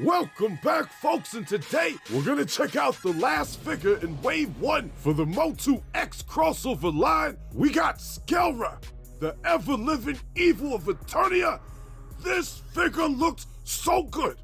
Welcome back, folks, and today we're gonna check out the last figure in Wave 1 for the Motu X crossover line. We got Skell-Ra, the ever-living evil of Eternia. This figure looks so good.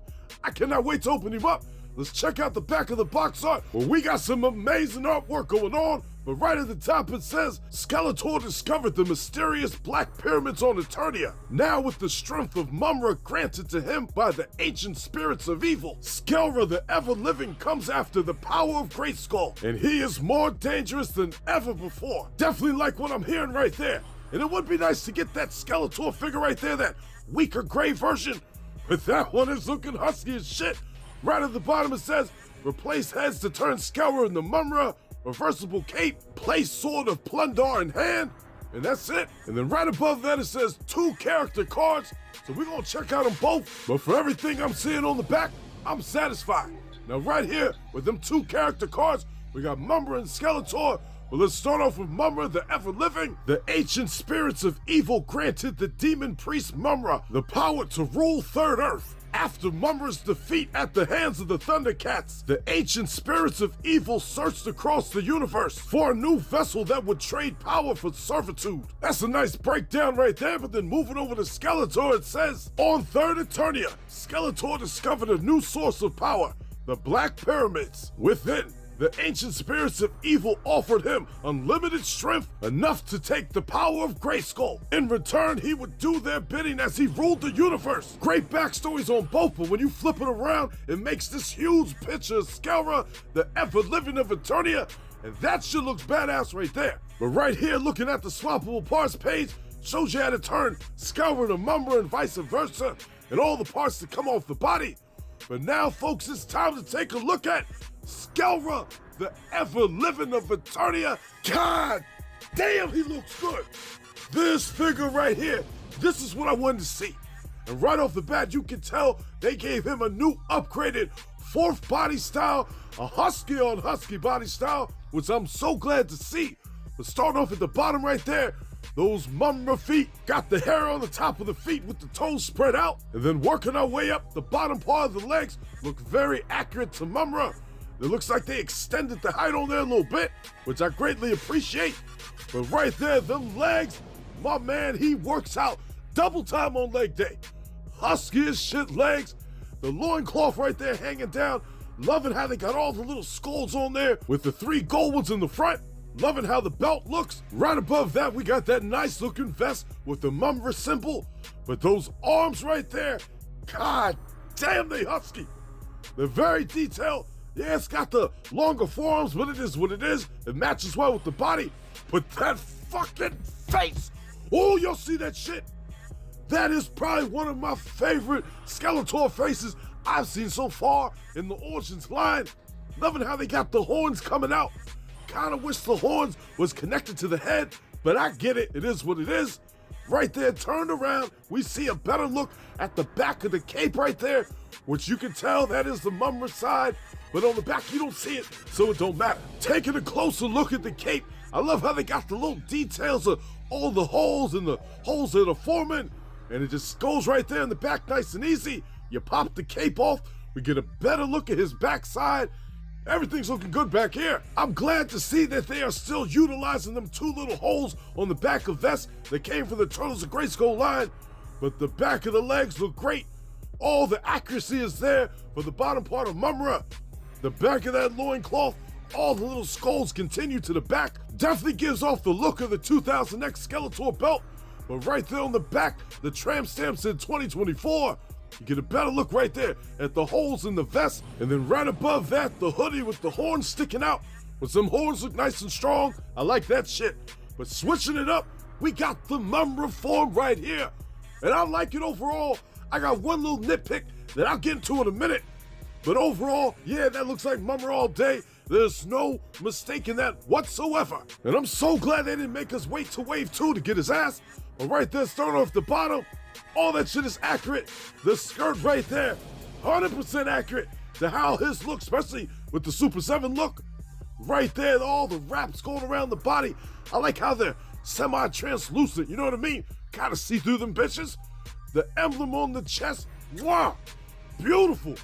I cannot wait to open him up. Let's check out the back of the box art, where we got some amazing artwork going on. But right at the top it says, Skeletor discovered the mysterious black pyramids on Eternia. Now with the strength of Mumm-Ra granted to him by the ancient spirits of evil, Skell-Ra the ever-living comes after the power of Grayskull, and he is more dangerous than ever before. Definitely like what I'm hearing right there. And it would be nice to get that Skeletor figure right there, that weaker gray version. But that one is looking husky as shit. Right at the bottom it says, replace heads to turn Skell-Ra into Mumm-Ra, reversible cape, place sword of Plundar in hand, and that's it. And then right above that it says 2 character cards, so we're gonna check out them both. But for everything I'm seeing on the back, I'm satisfied. Now right here, with them 2 character cards, we got Mumm-Ra and Skeletor. But let's start off with Mumm-Ra the ever-living. The ancient spirits of evil granted the demon priest Mumm-Ra the power to rule Third Earth. After Mumm-Ra's defeat at the hands of the Thundercats, the ancient spirits of evil searched across the universe for a new vessel that would trade power for servitude. That's a nice breakdown right there, but then moving over to Skeletor, it says, on Third Eternia, Skeletor discovered a new source of power, the Black Pyramids. Within, the ancient spirits of evil offered him unlimited strength, enough to take the power of Grayskull. In return, he would do their bidding as he ruled the universe. Great backstories on both, but when you flip it around, it makes this huge picture of Skell-Ra, the ever-living of Eternia, and that shit looks badass right there. But right here, looking at the swappable parts page, shows you how to turn Skell-Ra to Mumm-Ra and vice versa, and all the parts that come off the body. But now, folks, it's time to take a look at Skell-Ra, the ever-living of Eternia. God damn, he looks good. This figure right here, this is what I wanted to see. And right off the bat, you can tell they gave him a new upgraded 4th body style, a husky on husky body style, which I'm so glad to see. But starting off at the bottom right there, those Mumm-Ra feet got the hair on the top of the feet with the toes spread out. And then working our way up, the bottom part of the legs look very accurate to Mumm-Ra. It looks like they extended the height on there a little bit, which I greatly appreciate. But right there, them legs, my man, he works out double time on leg day. Husky as shit legs. The loincloth right there hanging down. Loving how they got all the little skulls on there with the 3 gold ones in the front. Loving how the belt looks. Right above that, we got that nice looking vest with the Mumm-Ra symbol. But those arms right there, god damn, they husky. They're very detailed. Yeah, it's got the longer forearms, but it is what it is. It matches well with the body. But that fucking face! Oh, y'all see that shit? That is probably one of my favorite Skeletor faces I've seen so far in the Origins line. Loving how they got the horns coming out. Kinda wish the horns was connected to the head, but I get it. It is what it is. Right there, turned around, we see a better look at the back of the cape right there, which you can tell that is the Mumm-Ra side, but on the back you don't see it, so it don't matter. Taking a closer look at the cape, I love how they got the little details of all the holes and the holes that are forming, and it just goes right there in the back nice and easy. You pop the cape off, we get a better look at his backside. Everything's looking good back here. I'm glad to see that they are still utilizing them 2 little holes on the back of vests that came from the Turtles of Grayskull line, but the back of the legs look great. All the accuracy is there for the bottom part of Mumm-Ra. The back of that loincloth, all the little skulls continue to the back. Definitely gives off the look of the 2000X Skeletor belt. But right there on the back, the tramp stamp said 2024. You get a better look right there at the holes in the vest. And then right above that, the hoodie with the horns sticking out. But some horns look nice and strong. I like that shit. But switching it up, we got the Mumm-Ra form right here. And I like it overall. I got one little nitpick that I'll get into in a minute. But overall, yeah, that looks like Mumm-Ra all day. There's no mistaking that whatsoever. And I'm so glad they didn't make us wait to Wave 2 to get his ass. But right there, starting off the bottom, all that shit is accurate. The skirt right there, 100% accurate to how his look, especially with the Super 7 look. Right there, all the wraps going around the body. I like how they're semi-translucent, you know what I mean? Kind of see through them bitches. The emblem on the chest, wow, beautiful.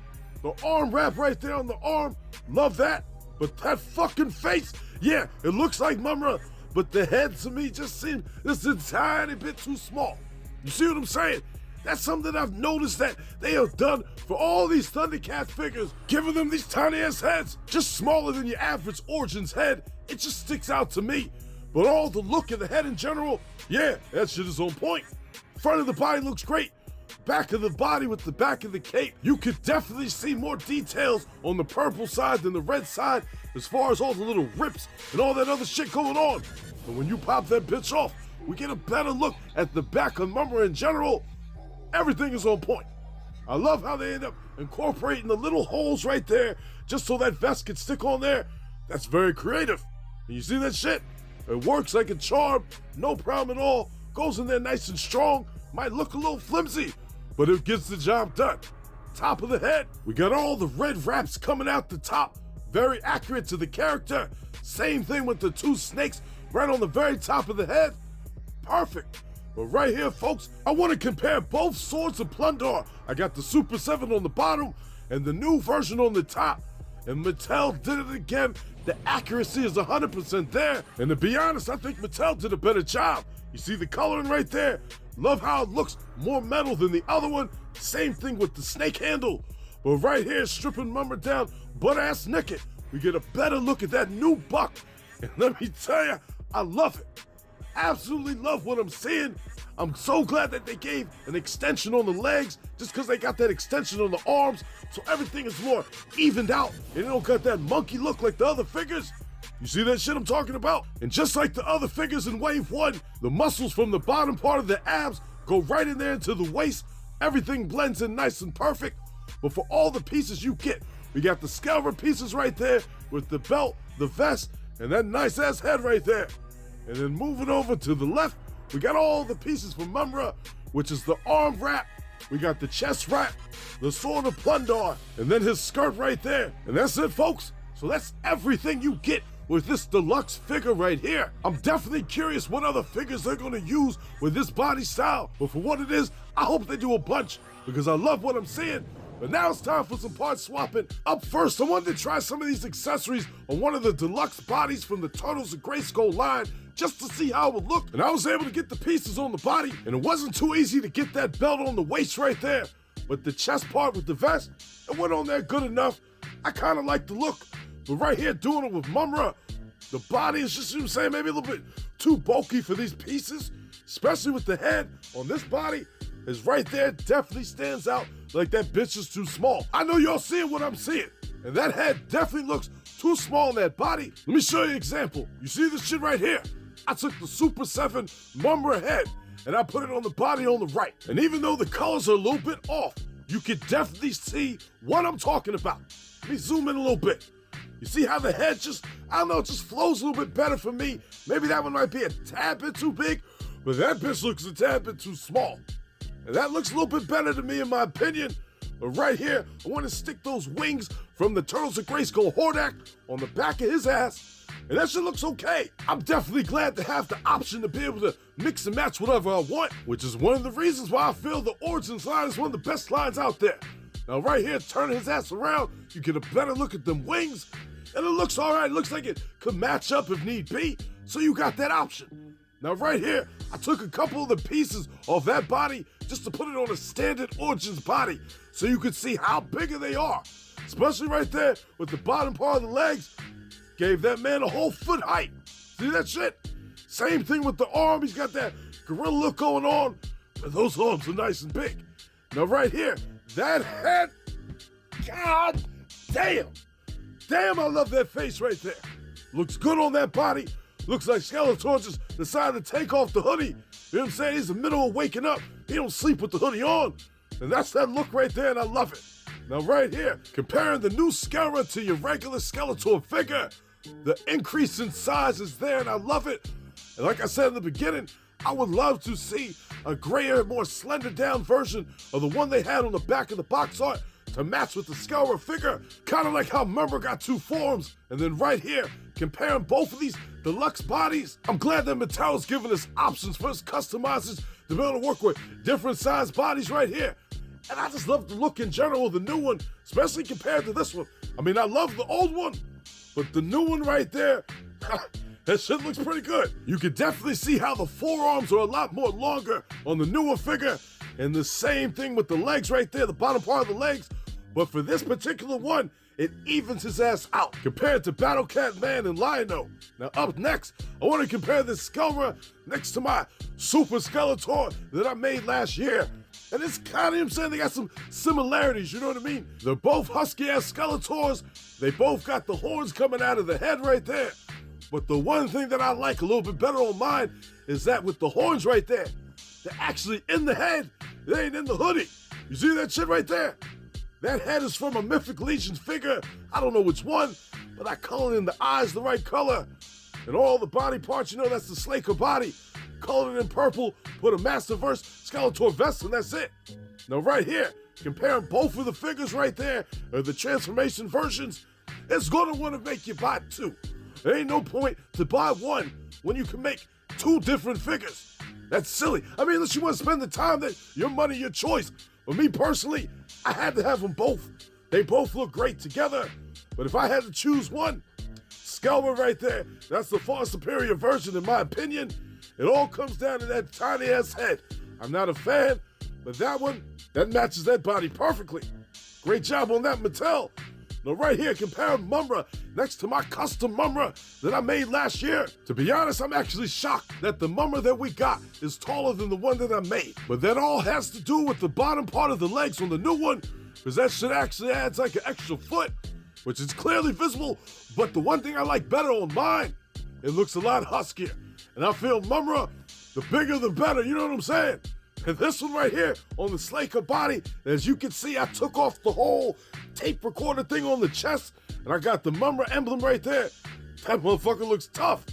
The arm wrap right there on the arm, love that. But that fucking face, yeah, it looks like Mumm-Ra, but the head to me just seems just a tiny bit too small. You see what I'm saying? That's something I've noticed that they have done for all these Thundercats figures, giving them these tiny ass heads, just smaller than your average Origins head. It just sticks out to me. But all the look of the head in general, yeah, that shit is on point. Front of the body looks great. Back of the body with the back of the cape, you could definitely see more details on the purple side than the red side as far as all the little rips and all that other shit going on. And when you pop that bitch off, we get a better look at the back of Mumm-Ra in general. Everything is on point. I love how they end up incorporating the little holes right there just so that vest can stick on there. That's very creative. And you see that shit? It works like a charm, no problem at all. Goes in there nice and strong. Might look a little flimsy, but it gets the job done. Top of the head, we got all the red wraps coming out the top. Very accurate to the character. Same thing with the two snakes right on the very top of the head. Perfect. But right here, folks, I want to compare both Swords of Plunder. I got the Super 7 on the bottom and the new version on the top. And Mattel did it again. The accuracy is 100% there. And to be honest, I think Mattel did a better job. You see the coloring right there? Love how it looks more metal than the other one. Same thing with the snake handle. But right here, stripping Mumm-Ra down butt-ass naked, we get a better look at that new buck. And let me tell you, I love it. Absolutely love what I'm seeing. I'm so glad that they gave an extension on the legs just because they got that extension on the arms, so everything is more evened out and they don't got that monkey look like the other figures. You see that shit I'm talking about? And just like the other figures in Wave 1, the muscles from the bottom part of the abs go right in there into the waist. Everything blends in nice and perfect. But for all the pieces you get, we got the Skell-Ra pieces right there with the belt, the vest, and that nice ass head right there. And then moving over to the left, we got all the pieces from Mumm-Ra, which is the arm wrap, we got the chest wrap, the Sword of Plunder, and then his skirt right there. And that's it, folks. So that's everything you get with this deluxe figure right here. I'm definitely curious what other figures they're gonna use with this body style. But for what it is, I hope they do a bunch because I love what I'm seeing. But now it's time for some part swapping. Up first, I wanted to try some of these accessories on one of the deluxe bodies from the Turtles of Grayskull line just to see how it would look. And I was able to get the pieces on the body, and it wasn't too easy to get that belt on the waist right there. But the chest part with the vest, it went on there good enough. I kind of like the look. But right here, doing it with Mumm-Ra, the body is just, you know what I'm saying, maybe a little bit too bulky for these pieces, especially with the head on this body. Is right there, definitely stands out like that bitch is too small. I know y'all seeing what I'm seeing, and that head definitely looks too small in that body. Let me show you an example. You see this shit right here? I took the Super 7 Mumm-Ra head, and I put it on the body on the right. And even though the colors are a little bit off, you can definitely see what I'm talking about. Let me zoom in a little bit. You see how the head just, I don't know, it just flows a little bit better for me. Maybe that one might be a tad bit too big, but that bitch looks a tad bit too small. And that looks a little bit better to me in my opinion. But right here, I want to stick those wings from the Turtles of Grayskull Hordak on the back of his ass. And that shit looks okay. I'm definitely glad to have the option to be able to mix and match whatever I want, which is one of the reasons why I feel the Origins line is one of the best lines out there. Now right here, turning his ass around, you get a better look at them wings. And it looks all right. It looks like it could match up if need be. So you got that option. Now right here, I took a couple of the pieces of that body just to put it on a standard Origins body so you could see how bigger they are. Especially right there with the bottom part of the legs. Gave that man a whole foot height. See that shit? Same thing with the arm. He's got that gorilla look going on. But those arms are nice and big. Now right here, that head, god damn. Damn, I love that face right there. Looks good on that body. Looks like Skeletor just decided to take off the hoodie. You know what I'm saying? He's in the middle of waking up. He don't sleep with the hoodie on. And that's that look right there, and I love it. Now right here, comparing the new Skell-Ra to your regular Skeletor figure, the increase in size is there, and I love it. And like I said in the beginning, I would love to see a grayer, more slender down version of the one they had on the back of the box art to match with the Skell-Ra figure. Kind of like how Mumm-Ra got two forms. And then right here, comparing both of these deluxe bodies, I'm glad that Mattel's giving us options for us customizers to be able to work with different size bodies right here. And I just love the look in general of the new one, especially compared to this one. I mean, I love the old one, but the new one right there, that shit looks pretty good. You can definitely see how the forearms are a lot more longer on the newer figure, and the same thing with the legs right there, the bottom part of the legs. But for this particular one, it evens his ass out compared to Battlecat Man and Lion-O. Now up next, I want to compare this Skell-Ra next to my Super Skeletor that I made last year. And it's kind of, I'm saying, they got some similarities, you know what I mean? They're both husky-ass Skeletors. They both got the horns coming out of the head right there. But the one thing that I like a little bit better on mine is that with the horns right there, they're actually in the head. They ain't in the hoodie. You see that shit right there? That head is from a Mythic Legion figure. I don't know which one, but I colored in the eyes the right color. And all the body parts, you know, that's the Slaker body. Colored in purple, put a Masterverse Skeletor vest, and that's it. Now right here, comparing both of the figures right there, or the transformation versions, it's gonna wanna make you buy two. There ain't no point to buy one when you can make two different figures. That's silly. I mean, unless you wanna spend the time, that your money, your choice. But me personally, I had to have them both. They both look great together. But if I had to choose one, Skell-Ra right there, that's the far superior version in my opinion. It all comes down to that tiny ass head. I'm not a fan, but that one, that matches that body perfectly. Great job on that, Mattel. Now right here, comparing Mumm-Ra next to my custom Mumm-Ra that I made last year. To be honest, I'm actually shocked that the Mumm-Ra that we got is taller than the one that I made. But that all has to do with the bottom part of the legs on the new one, because that shit actually adds like an extra foot, which is clearly visible. But the one thing I like better on mine, it looks a lot huskier. And I feel Mumm-Ra, the bigger the better, you know what I'm saying? And this one right here on the Slaker body, as you can see, I took off the whole tape recorder thing on the chest, and I got the Mumm-Ra emblem right there. That motherfucker looks tough.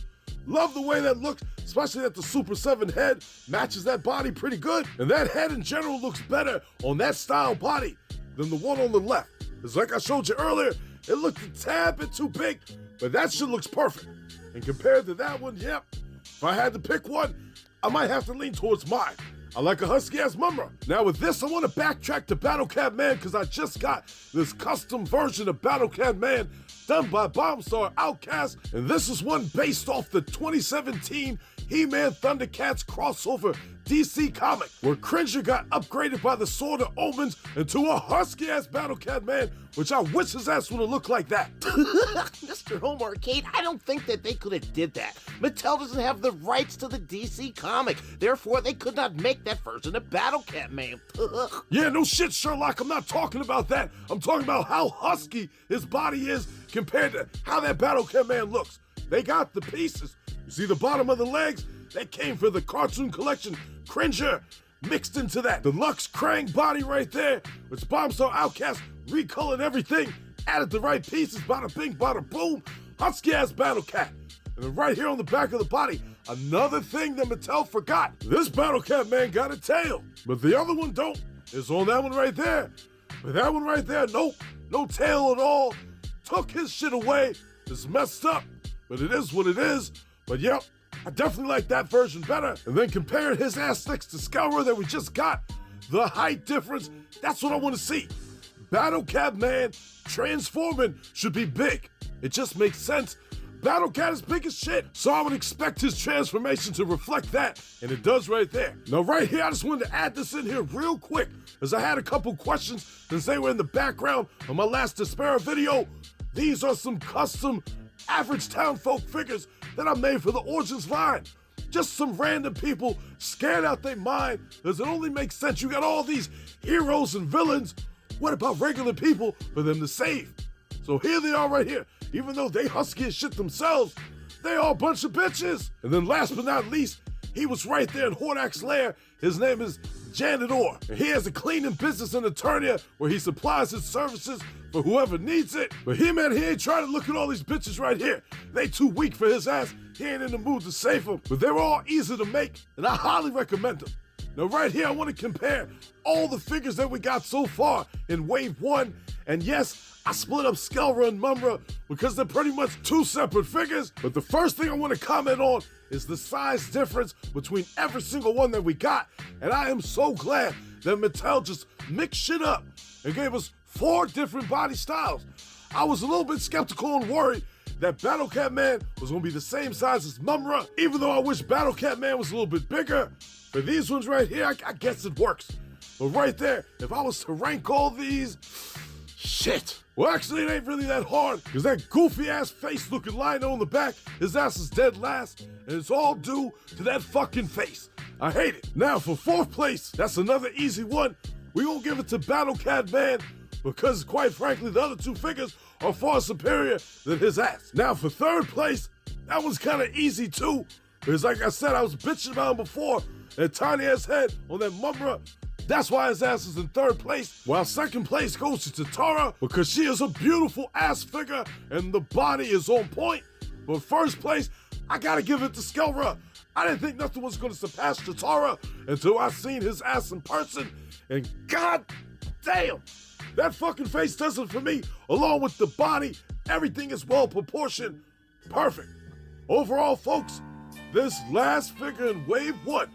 Love the way that looks, especially that the Super 7 head matches that body pretty good. And that head in general looks better on that style body than the one on the left. It's like I showed you earlier, it looked a tad bit too big, but that shit looks perfect. And compared to that one, yep, if I had to pick one, I might have to lean towards mine. I like a husky-ass Mumm-Ra. Now with this, I want to backtrack to Battlecat Man because I just got this custom version of Battlecat Man done by Boxart Outcast, and this is one based off the 2017 He-Man Thundercats crossover DC comic, where Cringer got upgraded by the Sword of Omens into a husky-ass Battlecat Man, which I wish his ass would have looked like that. Mr. Home Arcade, I don't think that they could have did that. Mattel doesn't have the rights to the DC comic, therefore they could not make that version of Battlecat Man. Yeah, no shit, Sherlock, I'm not talking about that. I'm talking about how husky his body is compared to how that Battlecat Man looks. They got the pieces. You see the bottom of the legs? That came for the Cartoon Collection Cringer, mixed into that deluxe Krang body right there, which Boxart Outcast recolored everything, added the right pieces, bada bing, bada boom, husky-ass Battlecat. And then right here on the back of the body, another thing that Mattel forgot. This Battlecat Man got a tail, but the other one don't. It's on that one right there. But that one right there, nope, no tail at all. Took his shit away. It's messed up, but it is what it is. But yep, I definitely like that version better. And then comparing his ass next to Skell-Ra that we just got, the height difference, that's what I want to see. Battlecat Man transforming should be big. It just makes sense. Battlecat is big as shit, so I would expect his transformation to reflect that, and it does right there. Now right here, I just wanted to add this in here real quick, as I had a couple questions since they were in the background of my last Despara video. These are some custom average town folk figures that I made for the Origins line. Just some random people scared out their mind, because it only makes sense. You got all these heroes and villains. What about regular people for them to save? So here they are right here. Even though they husky as shit themselves, they are a bunch of bitches. And then last but not least, he was right there in Hordak's lair. His name is Janitor. And he has a cleaning business in Eternia where he supplies his services for whoever needs it. But he ain't trying to look at all these bitches right here. They too weak for his ass. He ain't in the mood to save them. But they were all easy to make, and I highly recommend them. Now right here, I want to compare all the figures that we got so far in Wave 1. And yes, I split up Skell-Ra and Mumm-Ra because they're pretty much two separate figures. But the first thing I want to comment on is the size difference between every single one that we got. And I am so glad that Mattel just mixed shit up and gave us 4 different body styles. I was a little bit skeptical and worried that Battlecat Man was gonna be the same size as Mumm-Ra, even though I wish Battlecat Man was a little bit bigger. For these ones right here, I guess it works. But right there, if I was to rank all these, shit. Well, actually, it ain't really that hard, because that goofy-ass face-looking lino on the back, his ass is dead last, and it's all due to that fucking face. I hate it. Now, for 4th place, that's another easy one. We gonna give it to Battlecat Man, because quite frankly, the other 2 figures are far superior than his ass. Now, for 3rd place, that one's kind of easy too, because like I said, I was bitching about him before, that tiny-ass head on that Mumm-Ra. That's why his ass is in 3rd place, while 2nd place goes to Tara, because she is a beautiful ass figure and the body is on point. But 1st place, I gotta give it to Skell-Ra. I didn't think nothing was gonna surpass Tara until I seen his ass in person, and god damn, that fucking face does it for me, along with the body. Everything is well proportioned. Perfect. Overall, folks, this last figure in Wave 1,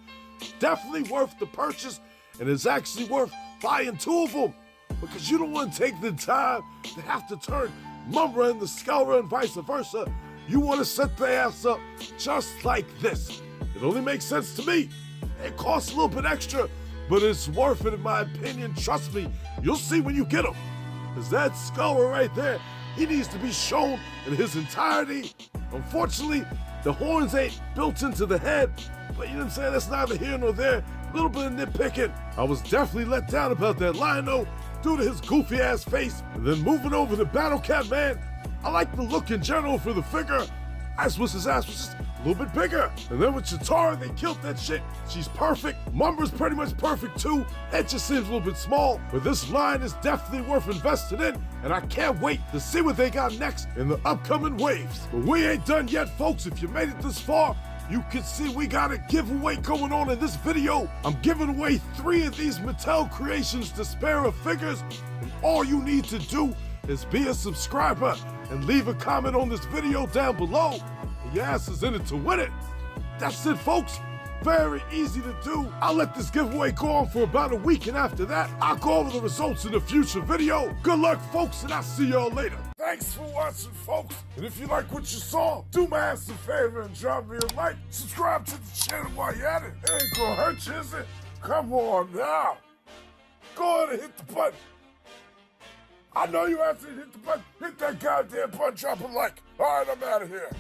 definitely worth the purchase, and it's actually worth buying 2 of them, because you don't want to take the time to have to turn Mumm-Ra into Skell-Ra and vice versa. You want to set their ass up just like this. It only makes sense to me. It costs a little bit extra, but it's worth it in my opinion. Trust me, you'll see when you get him. Because that Skell-Ra right there, he needs to be shown in his entirety. Unfortunately, the horns ain't built into the head, but you know what I'm saying, that's neither here nor there. A little bit of nitpicking. I was definitely let down about that lino due to his goofy ass face. And then moving over to Battlecat Man, I like the look in general for the figure. I just wish his ass was just a little bit bigger. And then with Tara, they killed that shit. She's perfect. Mumm-Ra's pretty much perfect too. Head just seems a little bit small, but this line is definitely worth investing in, and I can't wait to see what they got next in the upcoming waves. But we ain't done yet, folks. If you made it this far, you can see we got a giveaway going on in this video. I'm giving away 3 of these Mattel Creations Despara figures, and all you need to do is be a subscriber and leave a comment on this video down below, and your ass is in it to win it. That's it, folks. Very easy to do. I'll let this giveaway go on for about a week, and after that, I'll go over the results in a future video. Good luck, folks, and I'll see y'all later. Thanks for watching, folks. And if you like what you saw, do my ass a favor and drop me a like. Subscribe to the channel while you're at it. It ain't gonna hurt you, is it? Come on now. Go ahead and hit the button. I know you have to hit the button. Hit that goddamn button, drop a like. All right, I'm out of here.